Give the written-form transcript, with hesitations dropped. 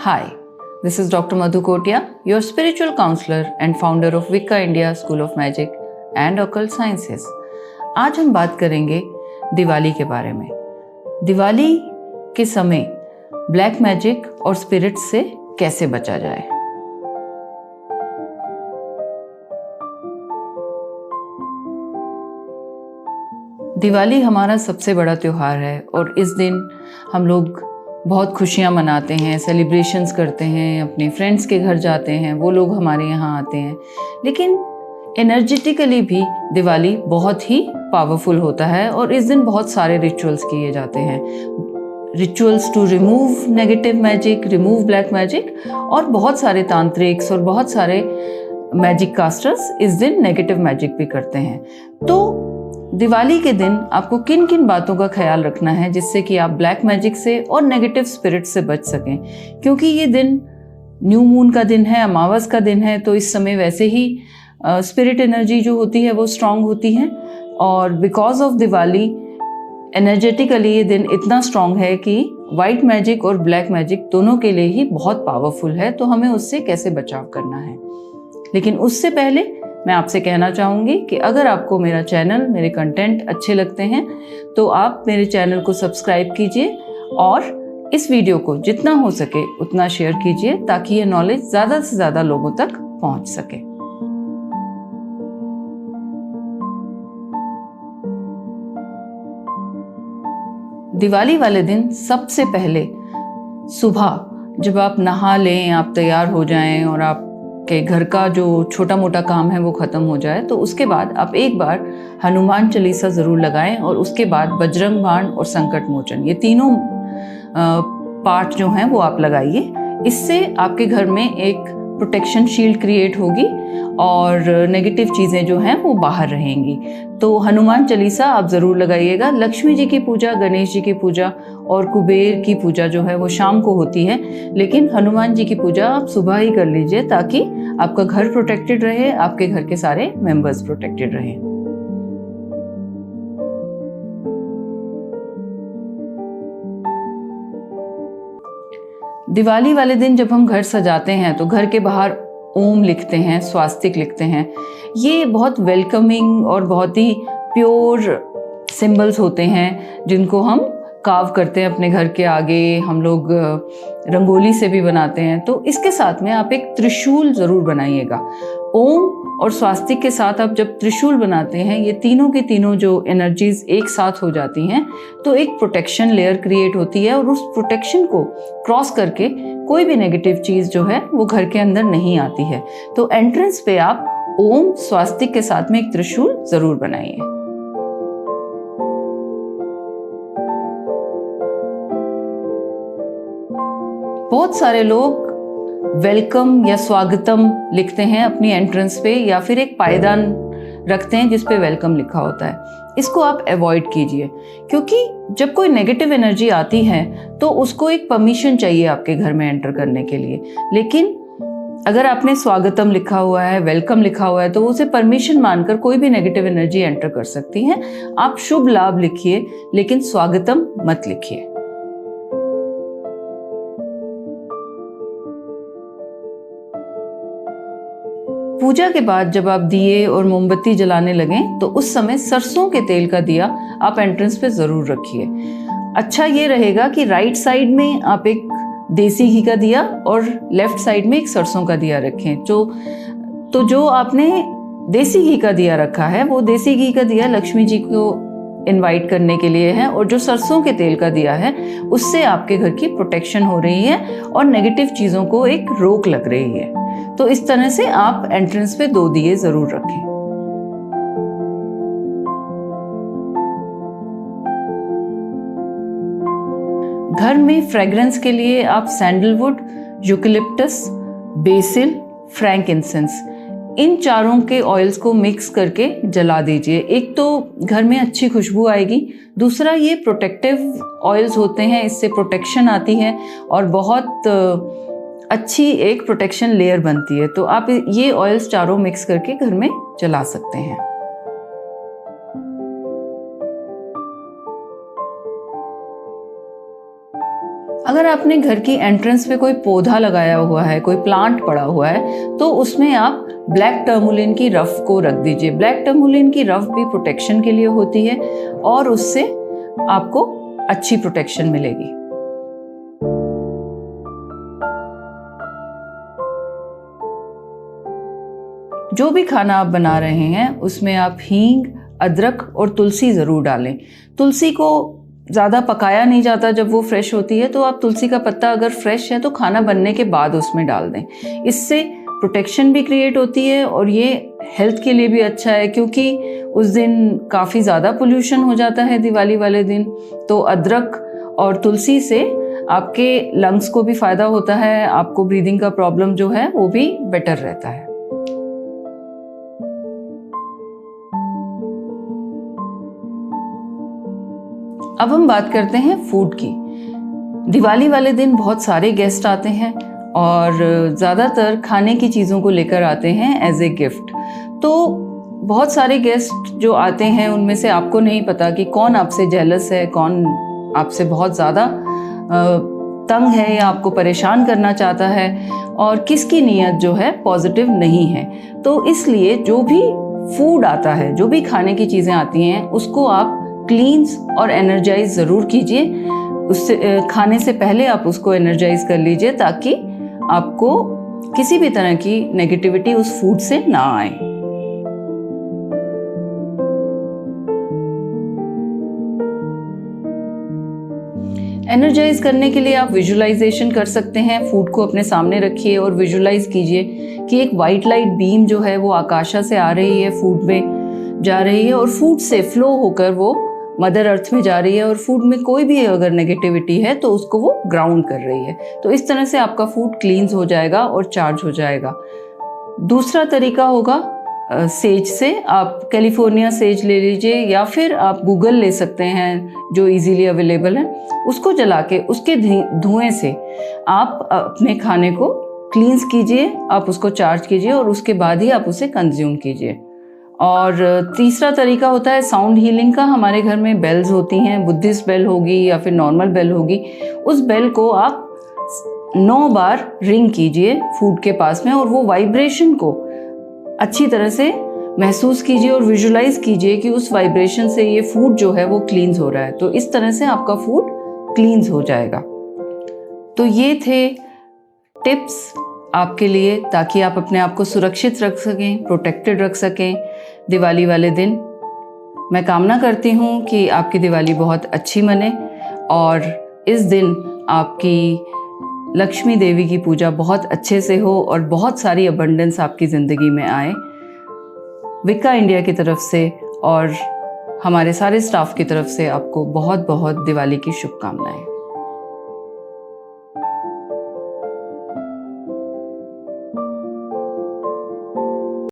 Hi, this is Dr. Madhu Kotia, your spiritual counselor and founder of Wicca India School of Magic and Occult Sciences. आज हम बात करेंगे दिवाली के बारे में। दिवाली के समय ब्लैक मैजिक और स्पिरिट्स से कैसे बचा जाए। दिवाली हमारा सबसे बड़ा त्योहार है और इस दिन हम लोग बहुत खुशियाँ मनाते हैं, सेलिब्रेशंस करते हैं, अपने फ्रेंड्स के घर जाते हैं, वो लोग हमारे यहाँ आते हैं। लेकिन एनर्जेटिकली भी दिवाली बहुत ही पावरफुल होता है और इस दिन बहुत सारे रिचुअल्स किए जाते हैं। Rituals to remove negative magic, remove black magic, और बहुत सारे तांत्रिक्स और बहुत सारे मैजिक कास्टर्स इस दिन नेगेटिव मैजिक भी करते हैं। तो दिवाली के दिन आपको किन किन बातों का ख्याल रखना है जिससे कि आप ब्लैक मैजिक से और नेगेटिव स्पिरिट से बच सकें, क्योंकि ये दिन न्यू मून का दिन है, अमावस का दिन है, तो इस समय वैसे ही स्पिरिट एनर्जी जो होती है वो स्ट्रांग होती है। और बिकॉज ऑफ दिवाली एनर्जेटिकली ये दिन इतना स्ट्रांग है कि वाइट मैजिक और ब्लैक मैजिक दोनों के लिए ही बहुत पावरफुल है। तो हमें उससे कैसे बचाव करना है। लेकिन उससे पहले मैं आपसे कहना चाहूँगी कि अगर आपको मेरा चैनल, मेरे कंटेंट अच्छे लगते हैं तो आप मेरे चैनल को सब्सक्राइब कीजिए और इस वीडियो को जितना हो सके उतना शेयर कीजिए ताकि ये नॉलेज ज़्यादा से ज़्यादा लोगों तक पहुँच सके। दिवाली वाले दिन सबसे पहले सुबह जब आप नहा लें, आप तैयार हो जाएं और आप के घर का जो छोटा मोटा काम है वो ख़त्म हो जाए, तो उसके बाद आप एक बार हनुमान चालीसा ज़रूर लगाएं और उसके बाद बजरंग बाण और संकट मोचन, ये तीनों पार्ट जो हैं वो आप लगाइए। इससे आपके घर में एक प्रोटेक्शन शील्ड क्रिएट होगी और नेगेटिव चीज़ें जो हैं वो बाहर रहेंगी। तो हनुमान चालीसा आप ज़रूर लगाइएगा। लक्ष्मी जी की पूजा, गणेश जी की पूजा और कुबेर की पूजा जो है वो शाम को होती है, लेकिन हनुमान जी की पूजा आप सुबह ही कर लीजिए ताकि आपका घर प्रोटेक्टेड रहे, आपके घर के सारे मेंबर्स प्रोटेक्टेड रहें। दिवाली वाले दिन जब हम घर सजाते हैं तो घर के बाहर ओम लिखते हैं, स्वास्तिक लिखते हैं। ये बहुत वेलकमिंग और बहुत ही प्योर सिंबल्स होते हैं जिनको हम कार्व करते हैं अपने घर के आगे। हम लोग रंगोली से भी बनाते हैं। तो इसके साथ में आप एक त्रिशूल ज़रूर बनाइएगा। ओम और स्वास्तिक के साथ आप जब त्रिशूल बनाते हैं, ये तीनों की तीनों जो एनर्जीज एक साथ हो जाती हैं तो एक प्रोटेक्शन लेयर क्रिएट होती है और उस प्रोटेक्शन को क्रॉस करके कोई भी नेगेटिव चीज़ जो है वो घर के अंदर नहीं आती है। तो एंट्रेंस पे आप ओम स्वास्तिक के साथ में एक त्रिशूल ज़रूर बनाइए। बहुत सारे लोग वेलकम या स्वागतम लिखते हैं अपनी एंट्रेंस पे, या फिर एक पायदान रखते हैं जिस पे वेलकम लिखा होता है। इसको आप अवॉइड कीजिए, क्योंकि जब कोई नेगेटिव एनर्जी आती है तो उसको एक परमिशन चाहिए आपके घर में एंटर करने के लिए। लेकिन अगर आपने स्वागतम लिखा हुआ है, वेलकम लिखा हुआ है, तो उसे परमिशन मानकर कोई भी नेगेटिव एनर्जी एंटर कर सकती है। आप शुभ लाभ लिखिए लेकिन स्वागतम मत लिखिए। पूजा के बाद जब आप दिए और मोमबत्ती जलाने लगें तो उस समय सरसों के तेल का दिया आप एंट्रेंस पे ज़रूर रखिए। अच्छा ये रहेगा कि राइट साइड में आप एक देसी घी का दिया और लेफ्ट साइड में एक सरसों का दिया रखें। तो जो आपने देसी घी का दिया रखा है वो देसी घी का दिया लक्ष्मी जी को इनवाइट करने के लिए है, और जो सरसों के तेल का दिया है उससे आपके घर की प्रोटेक्शन हो रही है और नेगेटिव चीज़ों को एक रोक लग रही है। तो इस तरह से आप एंट्रेंस पे 2 दिए जरूर रखें। घर में फ्रेग्रेंस के लिए आप सैंडलवुड, यूकेलिप्टस, बेसिल, फ्रैंकिंसेंस, इन चारों के ऑयल्स को मिक्स करके जला दीजिए। एक तो घर में अच्छी खुशबू आएगी, दूसरा ये प्रोटेक्टिव ऑयल्स होते हैं, इससे प्रोटेक्शन आती है और बहुत अच्छी एक प्रोटेक्शन लेयर बनती है। तो आप ये ऑयल्स चारों मिक्स करके घर में जला सकते हैं। अगर अगर आपने घर की एंट्रेंस पे कोई पौधा लगाया हुआ है, कोई प्लांट पड़ा हुआ है, तो उसमें आप ब्लैक टर्मुलिन की रफ को रख दीजिए। ब्लैक टर्मुलिन की रफ भी प्रोटेक्शन के लिए होती है और उससे आपको अच्छी प्रोटेक्शन मिलेगी। जो भी खाना आप बना रहे हैं उसमें आप हींग, अदरक और तुलसी ज़रूर डालें। तुलसी को ज़्यादा पकाया नहीं जाता, जब वो फ्रेश होती है तो आप तुलसी का पत्ता अगर फ्रेश है तो खाना बनने के बाद उसमें डाल दें। इससे प्रोटेक्शन भी क्रिएट होती है और ये हेल्थ के लिए भी अच्छा है, क्योंकि उस दिन काफ़ी ज़्यादा पोल्यूशन हो जाता है दिवाली वाले दिन। तो अदरक और तुलसी से आपके लंग्स को भी फ़ायदा होता है, आपको ब्रीदिंग का प्रॉब्लम जो है वो भी बेटर रहता है। अब हम बात करते हैं फूड की। दिवाली वाले दिन बहुत सारे गेस्ट आते हैं और ज़्यादातर खाने की चीज़ों को लेकर आते हैं एज ए गिफ्ट। तो बहुत सारे गेस्ट जो आते हैं उनमें से आपको नहीं पता कि कौन आपसे जेलस है, कौन आपसे बहुत ज़्यादा तंग है या आपको परेशान करना चाहता है, और किसकी नीयत जो है पॉजिटिव नहीं है। तो इसलिए जो भी फूड आता है, जो भी खाने की चीज़ें आती हैं, उसको आप क्लींस और एनर्जाइज ज़रूर कीजिए। उससे खाने से पहले आप उसको एनर्जाइज कर लीजिए ताकि आपको किसी भी तरह की नेगेटिविटी उस फूड से ना आए। एनर्जाइज करने के लिए आप विजुअलाइजेशन कर सकते हैं। फूड को अपने सामने रखिए और विजुअलाइज कीजिए कि एक वाइट लाइट बीम जो है वो आकाशा से आ रही है, फूड में जा रही है और फूड से फ्लो होकर वो मदर अर्थ में जा रही है, और फूड में कोई भी अगर नेगेटिविटी है तो उसको वो ग्राउंड कर रही है। तो इस तरह से आपका फूड क्लींस हो जाएगा और चार्ज हो जाएगा। दूसरा तरीका होगा सेज से। आप कैलिफोर्निया सेज ले लीजिए या फिर आप गूगल ले सकते हैं जो इजीली अवेलेबल है। उसको जला के उसके धुएं से आप अपने खाने को क्लींस कीजिए, आप उसको चार्ज कीजिए और उसके बाद ही आप उसे कंज्यूम कीजिए। और तीसरा तरीका होता है साउंड हीलिंग का। हमारे घर में बेल्स होती हैं, बुद्धिस्ट बेल होगी या फिर नॉर्मल बेल होगी। उस बेल को आप 9 बार रिंग कीजिए फूड के पास में और वो वाइब्रेशन को अच्छी तरह से महसूस कीजिए और विजुलाइज कीजिए कि उस वाइब्रेशन से ये फूड जो है वो क्लींस हो रहा है। तो इस तरह से आपका फूड क्लींस हो जाएगा। तो ये थे टिप्स आपके लिए, ताकि आप अपने आप को सुरक्षित रख सकें, प्रोटेक्टेड रख सकें दिवाली वाले दिन। मैं कामना करती हूँ कि आपकी दिवाली बहुत अच्छी मने और इस दिन आपकी लक्ष्मी देवी की पूजा बहुत अच्छे से हो और बहुत सारी अबंडेंस आपकी ज़िंदगी में आए। विक्का इंडिया की तरफ से और हमारे सारे स्टाफ की तरफ से आपको बहुत बहुत दिवाली की शुभकामनाएं।